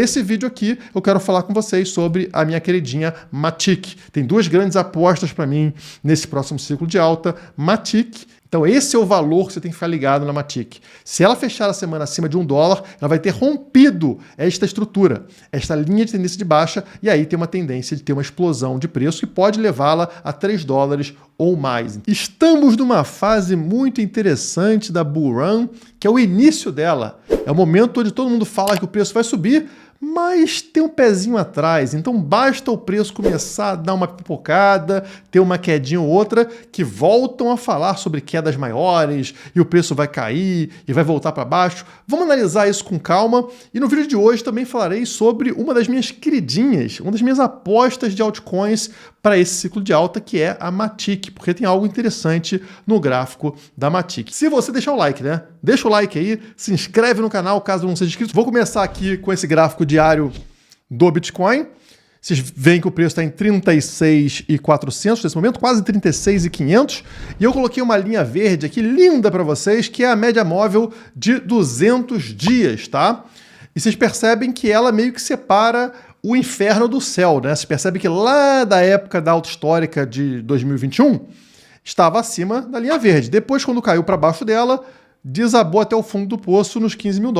Nesse vídeo aqui, eu quero falar com vocês sobre a minha queridinha Matic. Tem duas grandes apostas para mim nesse próximo ciclo de alta, Matic. Então esse é o valor que você tem que ficar ligado na Matic. Se ela fechar a semana acima de $1, ela vai ter rompido esta estrutura, esta linha de tendência de baixa, e aí tem uma tendência de ter uma explosão de preço que pode levá-la a $3 ou mais. Estamos numa fase muito interessante da Bull Run, que é o início dela. É o momento onde todo mundo fala que o preço vai subir, mas tem um pezinho atrás, então basta o preço começar a dar uma pipocada, ter uma quedinha ou outra, que voltam a falar sobre quedas maiores, e o preço vai cair, e vai voltar para baixo. Vamos analisar isso com calma, e no vídeo de hoje também falarei sobre uma das minhas queridinhas, uma das minhas apostas de altcoins para esse ciclo de alta, que é a Matic, porque tem algo interessante no gráfico da Matic. Se você deixar o like, né? Deixa o like aí, se inscreve no canal caso não seja inscrito. Vou começar aqui com esse gráfico diário do Bitcoin. Vocês veem que o preço está em 36.400 nesse momento, quase 36.500. E eu coloquei uma linha verde aqui, linda para vocês, que é a média móvel de 200 dias, tá? E vocês percebem que ela meio que separa o inferno do céu, né? Você percebe que lá da época da alta histórica de 2021, estava acima da linha verde. Depois, quando caiu para baixo dela, desabou até o fundo do poço nos $15 mil.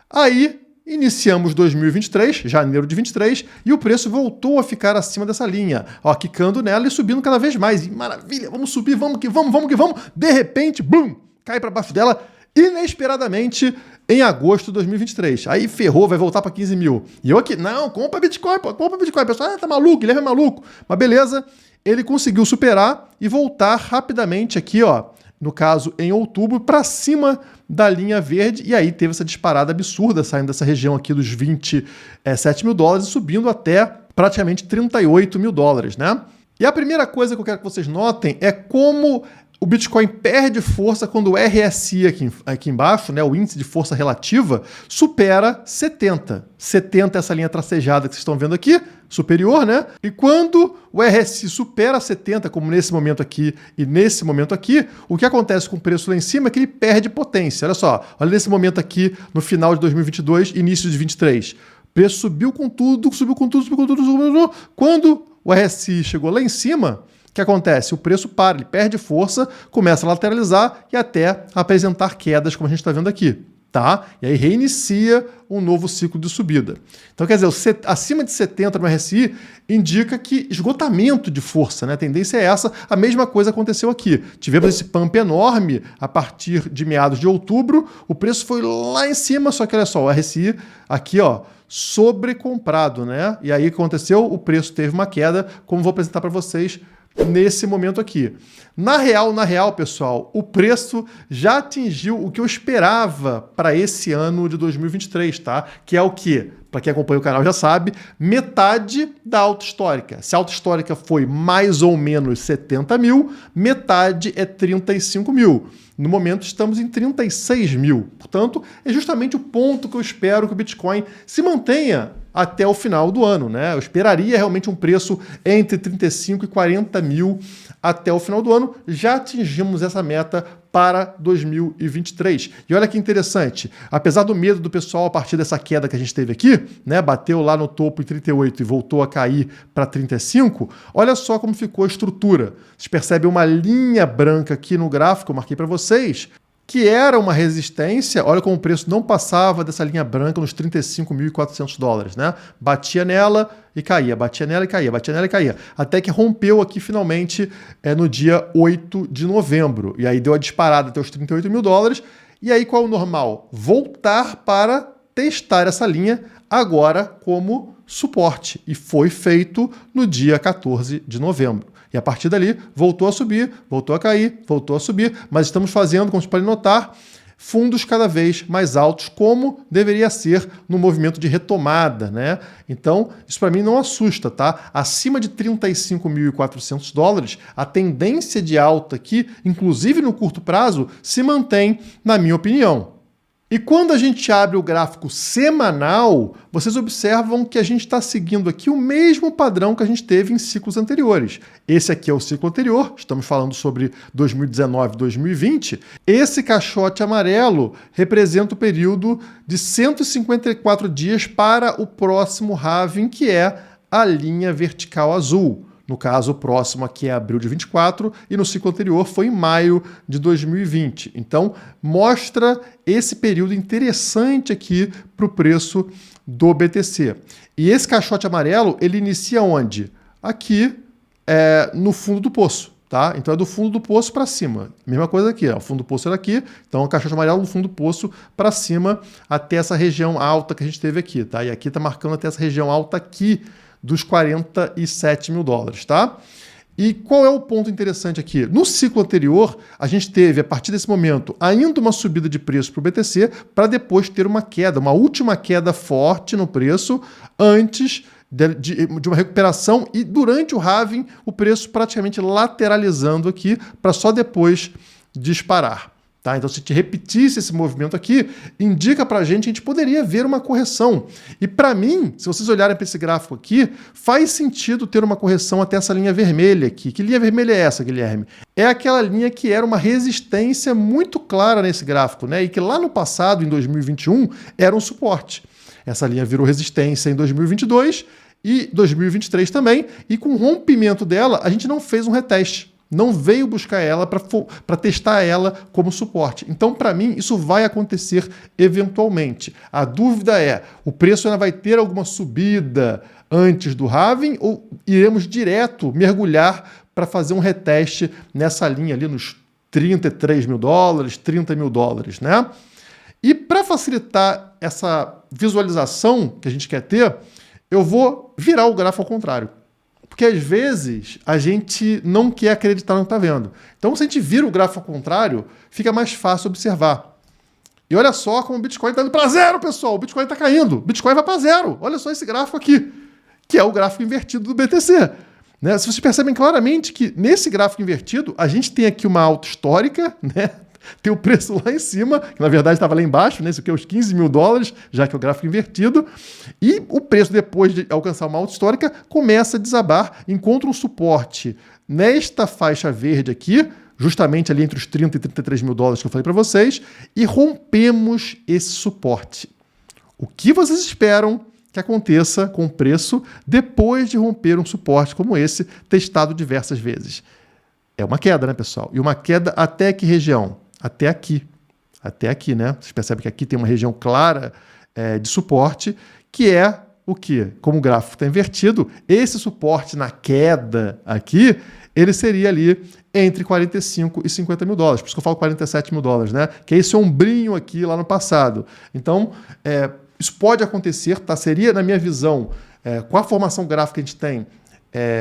Aí, iniciamos 2023, janeiro de 23, e o preço voltou a ficar acima dessa linha, ó, quicando nela e subindo cada vez mais. E maravilha, vamos subir, vamos que vamos, vamos que vamos. De repente, bum, cai para baixo dela, inesperadamente, em agosto de 2023. Aí ferrou, vai voltar para 15 mil. E eu aqui, não, compra Bitcoin, pô, compra Bitcoin. O pessoal, tá maluco, Guilherme é maluco. Mas beleza, ele conseguiu superar e voltar rapidamente aqui, ó, no caso, em outubro, para cima da linha verde, e aí teve essa disparada absurda, saindo dessa região aqui dos $27 mil e subindo até praticamente $38 mil, né? E a primeira coisa que eu quero que vocês notem é como o Bitcoin perde força quando o RSI aqui embaixo, né, o índice de força relativa, supera 70. 70 é essa linha tracejada que vocês estão vendo aqui, superior, né? E quando o RSI supera 70, como nesse momento aqui e nesse momento aqui, o que acontece com o preço lá em cima é que ele perde potência. Olha só, olha nesse momento aqui, no final de 2022, início de 23. O preço subiu com tudo, subiu com tudo, subiu com tudo, subiu com tudo. Quando o RSI chegou lá em cima, o que acontece? O preço para, ele perde força, começa a lateralizar e até apresentar quedas, como a gente está vendo aqui, tá? E aí reinicia um novo ciclo de subida. Então, quer dizer, acima de 70 no RSI indica que esgotamento de força, né? A tendência é essa. A mesma coisa aconteceu aqui. Tivemos esse pump enorme a partir de meados de outubro, o preço foi lá em cima, só que olha só, o RSI aqui, ó, sobrecomprado, né? E aí o que aconteceu? O preço teve uma queda, como vou apresentar para vocês nesse momento aqui. Na real, pessoal, o preço já atingiu o que eu esperava para esse ano de 2023, tá? Que é o quê? Para quem acompanha o canal já sabe, metade da alta histórica. Se a alta histórica foi mais ou menos 70 mil, metade é 35 mil. No momento estamos em 36 mil. Portanto, é justamente o ponto que eu espero que o Bitcoin se mantenha até o final do ano, né? Eu esperaria realmente um preço entre 35 e 40 mil até o final do ano. Já atingimos essa meta para 2023. E olha que interessante, apesar do medo do pessoal a partir dessa queda que a gente teve aqui, né, bateu lá no topo em 38 e voltou a cair para 35, olha só como ficou a estrutura. Vocês percebem uma linha branca aqui no gráfico, eu marquei para vocês, que era uma resistência, olha como o preço não passava dessa linha branca nos $35.400, né? Batia nela e caía, batia nela e caía, batia nela e caía, até que rompeu aqui finalmente no dia 8 de novembro, e aí deu a disparada até os $38 mil, e aí qual é o normal? Voltar para testar essa linha agora como suporte, e foi feito no dia 14 de novembro. E a partir dali, voltou a subir, voltou a cair, voltou a subir, mas estamos fazendo, como vocês podem notar, fundos cada vez mais altos, como deveria ser no movimento de retomada, né? Então, isso para mim não assusta, tá? Acima de $35.400, a tendência de alta aqui, inclusive no curto prazo, se mantém, na minha opinião. E quando a gente abre o gráfico semanal, vocês observam que a gente está seguindo aqui o mesmo padrão que a gente teve em ciclos anteriores. Esse aqui é o ciclo anterior, estamos falando sobre 2019 e 2020. Esse caixote amarelo representa o período de 154 dias para o próximo halving, que é a linha vertical azul. No caso, o próximo aqui é abril de 24 e no ciclo anterior foi em maio de 2020. Então, mostra esse período interessante aqui para o preço do BTC. E esse caixote amarelo, ele inicia onde? Aqui, no fundo do poço. Tá? Então é do fundo do poço para cima. Mesma coisa aqui, ó. O fundo do poço era aqui, então o caixote amarelo do fundo do poço para cima até essa região alta que a gente teve aqui. Tá? E aqui está marcando até essa região alta aqui, dos 47 mil dólares, tá? E qual é o ponto interessante aqui? No ciclo anterior, a gente teve, a partir desse momento, ainda uma subida de preço para o BTC, para depois ter uma queda, uma última queda forte no preço, antes de uma recuperação, e durante o halving, o preço praticamente lateralizando aqui, para só depois disparar. Tá? Então, se te repetisse esse movimento aqui, indica para a gente poderia ver uma correção. E para mim, se vocês olharem para esse gráfico aqui, faz sentido ter uma correção até essa linha vermelha aqui. Que linha vermelha é essa, Guilherme? É aquela linha que era uma resistência muito clara nesse gráfico, né? E que lá no passado, em 2021, era um suporte. Essa linha virou resistência em 2022 e 2023 também. E com o rompimento dela, a gente não fez um reteste. Não veio buscar ela para testar ela como suporte. Então, para mim, isso vai acontecer eventualmente. A dúvida é, o preço ainda vai ter alguma subida antes do halving ou iremos direto mergulhar para fazer um reteste nessa linha ali nos 33 mil dólares, 30 mil dólares, né? E para facilitar essa visualização que a gente quer ter, eu vou virar o gráfico ao contrário. Porque às vezes a gente não quer acreditar no que está vendo. Então, se a gente vira o gráfico ao contrário, fica mais fácil observar. E olha só como o Bitcoin está indo para zero, pessoal. O Bitcoin está caindo. O Bitcoin vai para zero. Olha só esse gráfico aqui, que é o gráfico invertido do BTC. Né? Se vocês percebem claramente que nesse gráfico invertido, a gente tem aqui uma alta histórica, né? Tem o preço lá em cima, que na verdade estava lá embaixo, né? Isso aqui é os 15 mil dólares, já que é o gráfico invertido. E o preço, depois de alcançar uma alta histórica, começa a desabar, encontra um suporte nesta faixa verde aqui, justamente ali entre os 30 e 33 mil dólares que eu falei para vocês, e rompemos esse suporte. O que vocês esperam que aconteça com o preço depois de romper um suporte como esse, testado diversas vezes? É uma queda, né, pessoal? E uma queda até que região? Até aqui. Até aqui, né? Vocês percebem que aqui tem uma região clara de suporte, que é o quê? Como o gráfico está invertido, esse suporte na queda aqui, ele seria ali entre 45 e 50 mil dólares. Por isso que eu falo 47 mil dólares, né? Que é esse ombrinho aqui lá no passado. Então, isso pode acontecer, tá? Seria, na minha visão, com a formação gráfica que a gente tem,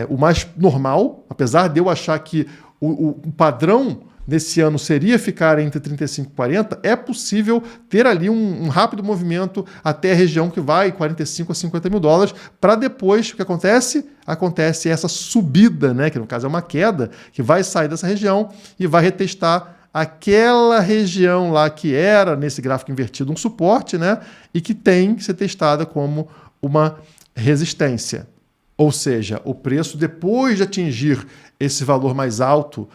o mais normal, apesar de eu achar que o padrão nesse ano seria ficar entre 35 e 40, é possível ter ali um rápido movimento até a região que vai 45 a 50 mil dólares, para depois, o que acontece? Acontece essa subida, né, que no caso é uma queda, que vai sair dessa região e vai retestar aquela região lá que era, nesse gráfico invertido, um suporte, né, e que tem que ser testada como uma resistência. Ou seja, o preço, depois de atingir esse valor mais alto,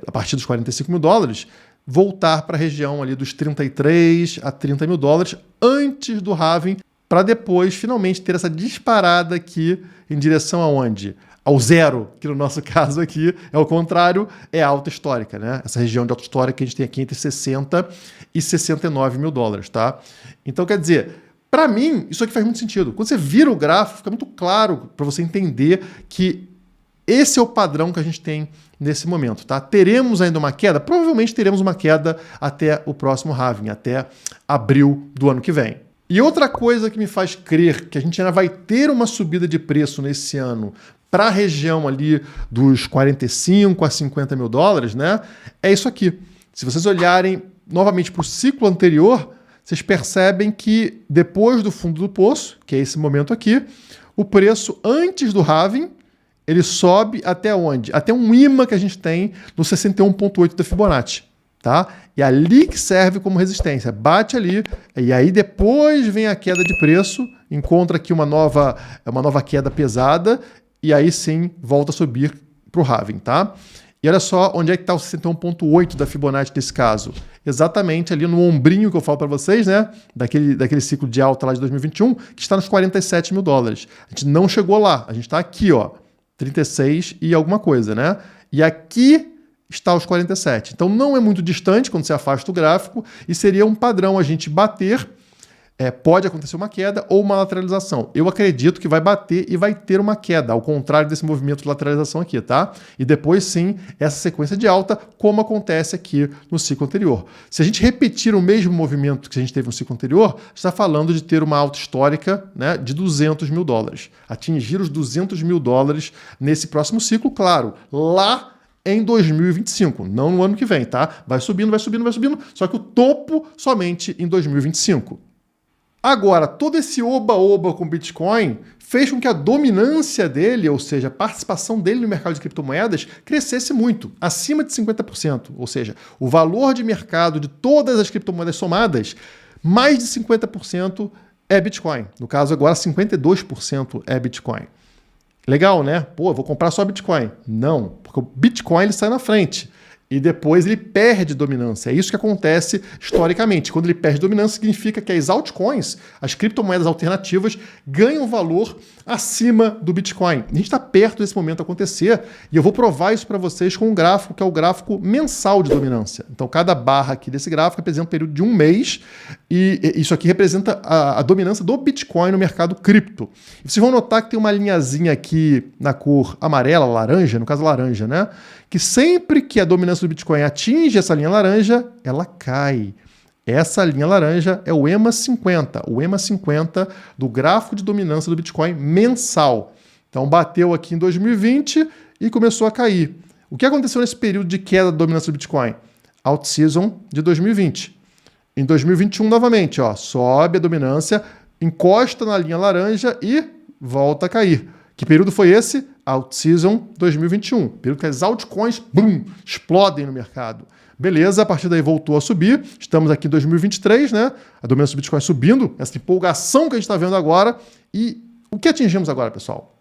a partir dos 45 mil dólares, voltar para a região ali dos 33 a 30 mil dólares antes do halving, para depois, finalmente, ter essa disparada aqui em direção aonde? Ao zero, que no nosso caso aqui é o contrário, é alta histórica, né? Essa região de alta histórica que a gente tem aqui entre 60 e 69 mil dólares, tá? Então, quer dizer, para mim, isso aqui faz muito sentido. Quando você vira o gráfico, fica muito claro para você entender que esse é o padrão que a gente tem nesse momento, tá? Teremos ainda uma queda? Provavelmente teremos uma queda até o próximo halving, até abril do ano que vem. E outra coisa que me faz crer que a gente ainda vai ter uma subida de preço nesse ano para a região ali dos 45 a 50 mil dólares, né? É isso aqui. Se vocês olharem novamente para o ciclo anterior, vocês percebem que depois do fundo do poço, que é esse momento aqui, o preço antes do halving, ele sobe até onde? Até um imã que a gente tem no 61,8 da Fibonacci. tá? E ali que serve como resistência. Bate ali, e aí depois vem a queda de preço, encontra aqui uma nova queda pesada, e aí sim volta a subir para o halving, tá? E olha só onde é que está o 61,8 da Fibonacci nesse caso. Exatamente ali no ombrinho que eu falo para vocês, né? Daquele ciclo de alta lá de 2021, que está nos 47 mil dólares. A gente não chegou lá, a gente está aqui, ó, 36 e alguma coisa, né? E aqui está os 47. Então não é muito distante quando você afasta o gráfico e seria um padrão a gente bater. Pode acontecer uma queda ou uma lateralização. Eu acredito que vai bater e vai ter uma queda, ao contrário desse movimento de lateralização aqui, tá? E depois sim, essa sequência de alta, como acontece aqui no ciclo anterior. Se a gente repetir o mesmo movimento que a gente teve no ciclo anterior, está falando de ter uma alta histórica, né, de 200 mil dólares. Atingir os 200 mil dólares nesse próximo ciclo, claro, lá em 2025, não no ano que vem, tá? Vai subindo, vai subindo, vai subindo, só que o topo somente em 2025. Agora, todo esse oba-oba com Bitcoin fez com que a dominância dele, ou seja, a participação dele no mercado de criptomoedas, crescesse muito, acima de 50%. Ou seja, o valor de mercado de todas as criptomoedas somadas, mais de 50% é Bitcoin. No caso, agora 52% é Bitcoin. Legal, né? Pô, eu vou comprar só Bitcoin. Não, porque o Bitcoin ele sai na frente. E depois ele perde dominância. É isso que acontece historicamente. Quando ele perde dominância, significa que as altcoins, as criptomoedas alternativas, ganham valor acima do Bitcoin. A gente está perto desse momento acontecer e eu vou provar isso para vocês com um gráfico que é o gráfico mensal de dominância. Então, cada barra aqui desse gráfico representa um período de um mês e isso aqui representa a dominância do Bitcoin no mercado cripto. E vocês vão notar que tem uma linhazinha aqui na cor amarela, laranja, no caso laranja, né? Que sempre que a dominância do Bitcoin atinge essa linha laranja, ela cai. Essa linha laranja é o EMA 50, o EMA 50 do gráfico de dominância do Bitcoin mensal. Então bateu aqui em 2020 e começou a cair. O que aconteceu nesse período de queda da dominância do Bitcoin? Alt season de 2020. Em 2021 novamente, ó, sobe a dominância, encosta na linha laranja e volta a cair. Que período foi esse? Alt season 2021. Período que as altcoins, boom, explodem no mercado. Beleza, a partir daí voltou a subir. Estamos aqui em 2023, né? A dominância do Bitcoin subindo, essa empolgação que a gente está vendo agora. E o que atingimos agora, pessoal?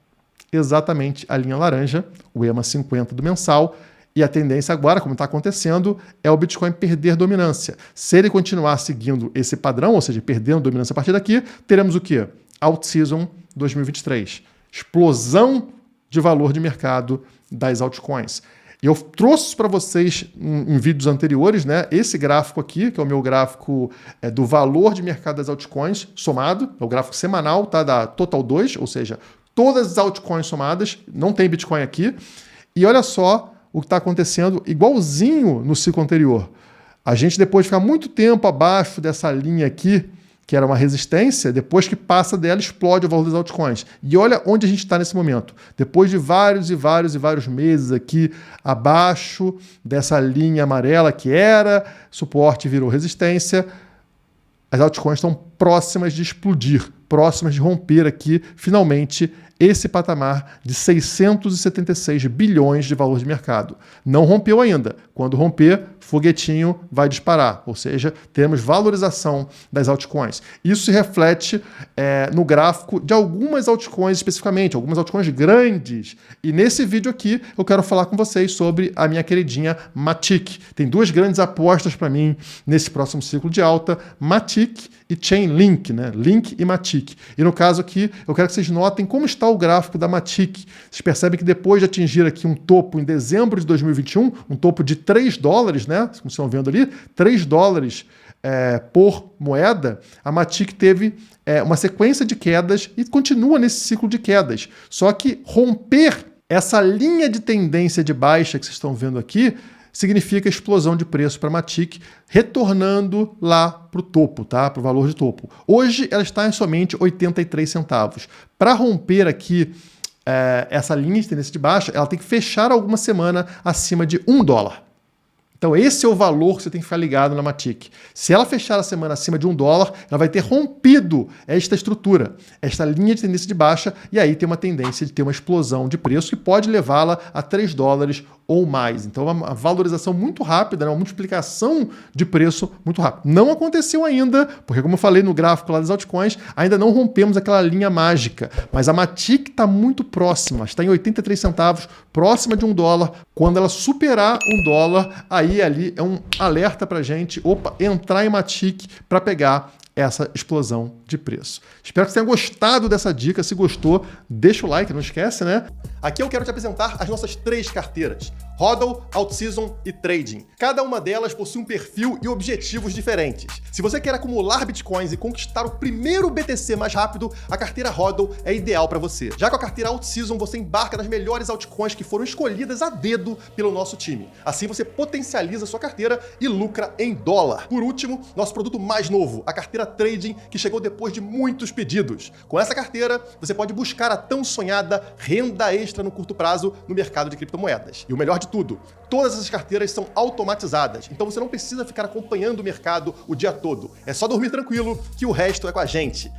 Exatamente a linha laranja, o EMA 50 do mensal. E a tendência agora, como está acontecendo, é o Bitcoin perder dominância. Se ele continuar seguindo esse padrão, ou seja, perdendo dominância a partir daqui, teremos o quê? Alt season 2023. Explosão de valor de mercado das altcoins. E eu trouxe para vocês em vídeos anteriores, né, esse gráfico aqui, que é o meu gráfico do valor de mercado das altcoins somado, é o gráfico semanal, tá, da Total 2, ou seja, todas as altcoins somadas, não tem Bitcoin aqui. E olha só o que está acontecendo igualzinho no ciclo anterior. A gente, depois de ficar muito tempo abaixo dessa linha aqui, que era uma resistência, depois que passa dela, explode o valor das altcoins. E olha onde a gente está nesse momento. Depois de vários e vários e vários meses aqui abaixo dessa linha amarela que era suporte e virou resistência, as altcoins estão próximas de explodir, próximas de romper aqui, finalmente, esse patamar de 676 bilhões de valor de mercado. Não rompeu ainda. Quando romper, foguetinho vai disparar, ou seja, temos valorização das altcoins. Isso se reflete no gráfico de algumas altcoins especificamente, algumas altcoins grandes. E nesse vídeo aqui eu quero falar com vocês sobre a minha queridinha Matic. Tem duas grandes apostas para mim nesse próximo ciclo de alta, Matic e Chainlink, né? Link e Matic. E no caso aqui, eu quero que vocês notem como está o gráfico da Matic. Vocês percebem que depois de atingir aqui um topo em dezembro de 2021, um topo de $3, né? Como vocês estão vendo ali, $3 por moeda, a Matic teve uma sequência de quedas e continua nesse ciclo de quedas. Só que romper essa linha de tendência de baixa que vocês estão vendo aqui significa explosão de preço para a Matic, retornando lá para o topo, tá? Para o valor de topo. Hoje ela está em somente 83 centavos. Para romper aqui essa linha de tendência de baixa, ela tem que fechar alguma semana acima de $1. Então esse é o valor que você tem que ficar ligado na Matic. Se ela fechar a semana acima de $1, ela vai ter rompido esta estrutura, esta linha de tendência de baixa, e aí tem uma tendência de ter uma explosão de preço que pode levá-la a $3 ou mais. Então, é uma valorização muito rápida, né? Uma multiplicação de preço muito rápida. Não aconteceu ainda, porque como eu falei no gráfico lá das altcoins, ainda não rompemos aquela linha mágica. Mas a Matic está muito próxima, está em 83 centavos, próxima de $1. Quando ela superar $1, aí ali é um alerta para a gente, entrar em Matic para pegar essa explosão de preço. Espero que você tenha gostado dessa dica. Se gostou, deixa o like, não esquece, né? Aqui eu quero te apresentar as nossas 3 carteiras: HODL, OutSeason e Trading. Cada uma delas possui um perfil e objetivos diferentes. Se você quer acumular bitcoins e conquistar o primeiro BTC mais rápido, a carteira HODL é ideal para você. Já com a carteira OutSeason, você embarca nas melhores altcoins que foram escolhidas a dedo pelo nosso time. Assim você potencializa sua carteira e lucra em dólar. Por último, nosso produto mais novo, a carteira Trading, que chegou depois de muitos pedidos. Com essa carteira, você pode buscar a tão sonhada renda extra no curto prazo no mercado de criptomoedas. E o melhor de tudo, todas essas carteiras são automatizadas, então você não precisa ficar acompanhando o mercado o dia todo. É só dormir tranquilo que o resto é com a gente.